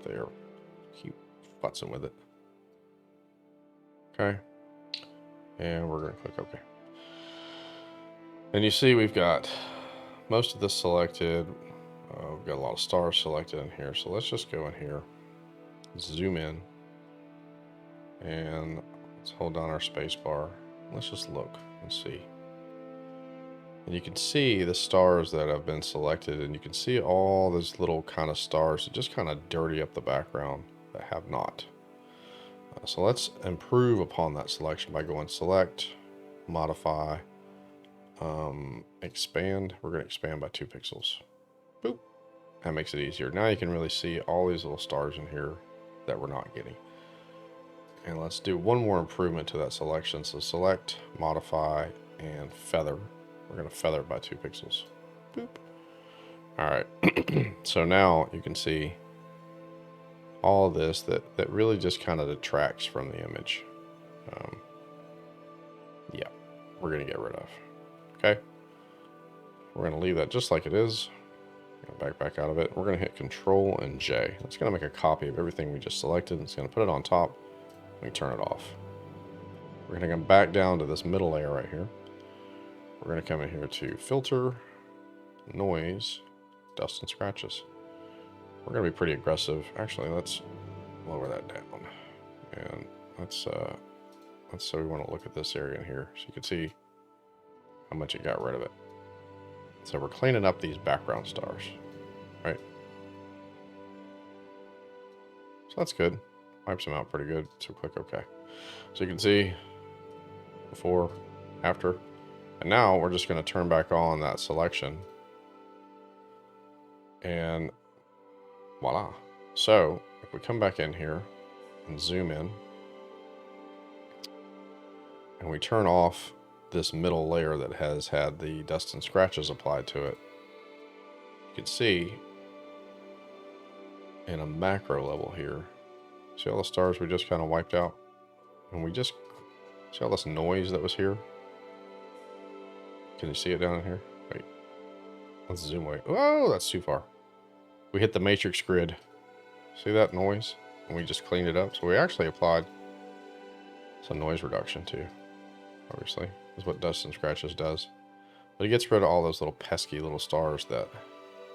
there. Keep futzing with it. Okay. And we're going to click OK. And you see we've got most of this selected. We've got a lot of stars selected in here. So let's just go in here, zoom in, and let's hold down our space bar. Let's just look and see. And you can see the stars that have been selected, and you can see all these little kind of stars that just kind of dirty up the background that have not. So let's improve upon that selection by going select, modify, expand. We're going to expand by 2 pixels. Boop. That makes it easier. Now you can really see all these little stars in here that we're not getting. And let's do one more improvement to that selection. So select, modify, and feather. We're going to feather it by 2 pixels. Boop. All right. So now you can see all of this that really just kind of detracts from the image. Yeah, we're going to get rid of. Okay. We're going to leave that just like it is. Back out of it. We're going to hit Control and J. That's going to make a copy of everything we just selected. It's going to put it on top. We turn it off. We're going to come back down to this middle layer right here. We're going to come in here to Filter, Noise, Dust and Scratches. We're going to be pretty aggressive. Actually, let's lower that down. And let's so we want to look at this area in here so you can see how much it got rid of it. So we're cleaning up these background stars, right? So that's good. Wipes them out pretty good. So click OK. So you can see before, after, and now we're just going to turn back on that selection. And voila. So if we come back in here and zoom in, and we turn off this middle layer that has had the dust and scratches applied to it. You can see in a macro level here, see all the stars we just kind of wiped out? And we just, see all this noise that was here? Can you see it down in here? Wait, let's zoom away. Oh, that's too far. We hit the matrix grid. See that noise? And we just cleaned it up. So we actually applied some noise reduction too. Obviously, is what dust and scratches does. But it gets rid of all those little pesky little stars that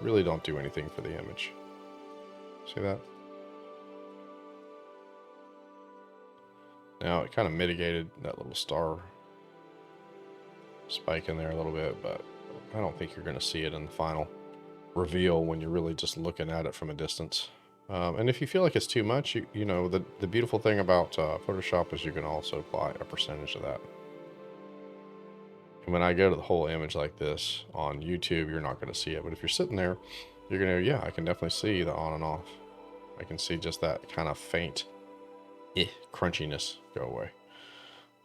really don't do anything for the image. See that? Now it kind of mitigated that little star spike in there a little bit, but I don't think you're going to see it in the final reveal when you're really just looking at it from a distance. And if you feel like it's too much, you know, the beautiful thing about Photoshop is you can also apply a percentage of that. And when I go to the whole image like this on YouTube, you're not going to see it. But if you're sitting there, you're going to, yeah, I can definitely see the on and off. I can see just that kind of faint crunchiness go away.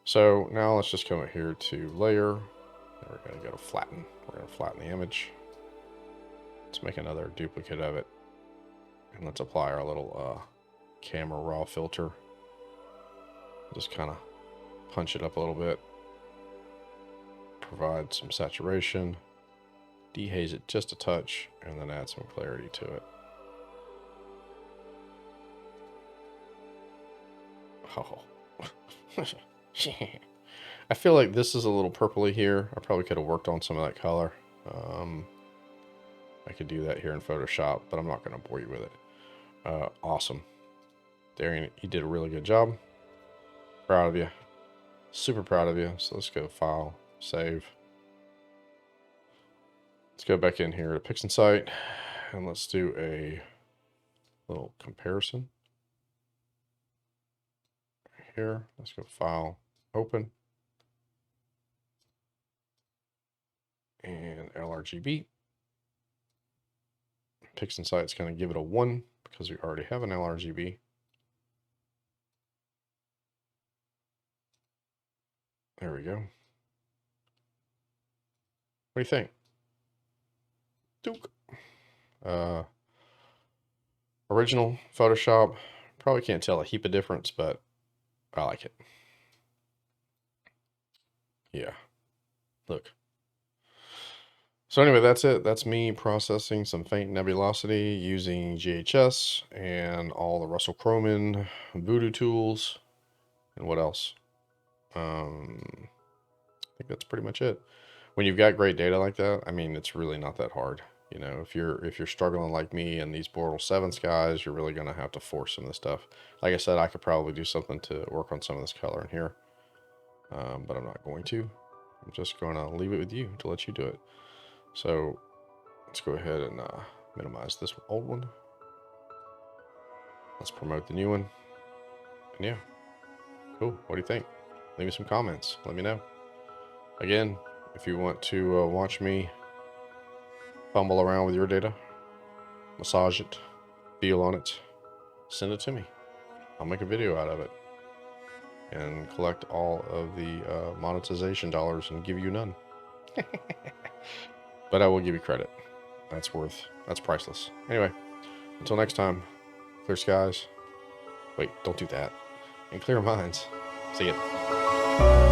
So now let's just come here to layer. And we're going to go to flatten. We're going to flatten the image. Let's make another duplicate of it. And let's apply our little camera raw filter. Just kind of punch it up a little bit. Provide some saturation. Dehaze it just a touch. And then add some clarity to it. Oh. I feel like this is a little purpley here. I probably could have worked on some of that color. I could do that here in Photoshop, but I'm not going to bore you with it. Awesome. Darian, you did a really good job. Proud of you. Super proud of you. So let's go File, Save. Let's go back in here to PixInsight, and let's do a little comparison. Here, let's go File, Open, and LRGB. PixInsight's going to give it a 1 because we already have an LRGB. There we go. What do you think? Duke. Original Photoshop. Probably can't tell a heap of difference, but I like it. Yeah. Look. So anyway, that's it. That's me processing some faint nebulosity using GHS and all the Russell Croman voodoo tools. And what else? I think that's pretty much it. When you've got great data like that, I mean, it's really not that hard. You know, if you're struggling like me and these Bortle 7 skies, you're really going to have to force some of this stuff. Like I said, I could probably do something to work on some of this color in here. But I'm not going to. I'm just going to leave it with you to let you do it. So let's go ahead and minimize this old one. Let's promote the new one. And yeah, cool. What do you think? Leave me some comments. Let me know. Again, if you want to watch me fumble around with your data, massage it, feel on it, send it to me. I'll make a video out of it and collect all of the monetization dollars and give you none. But I will give you credit. That's priceless. Anyway, until next time, clear skies. Wait, don't do that. And clear minds. See ya.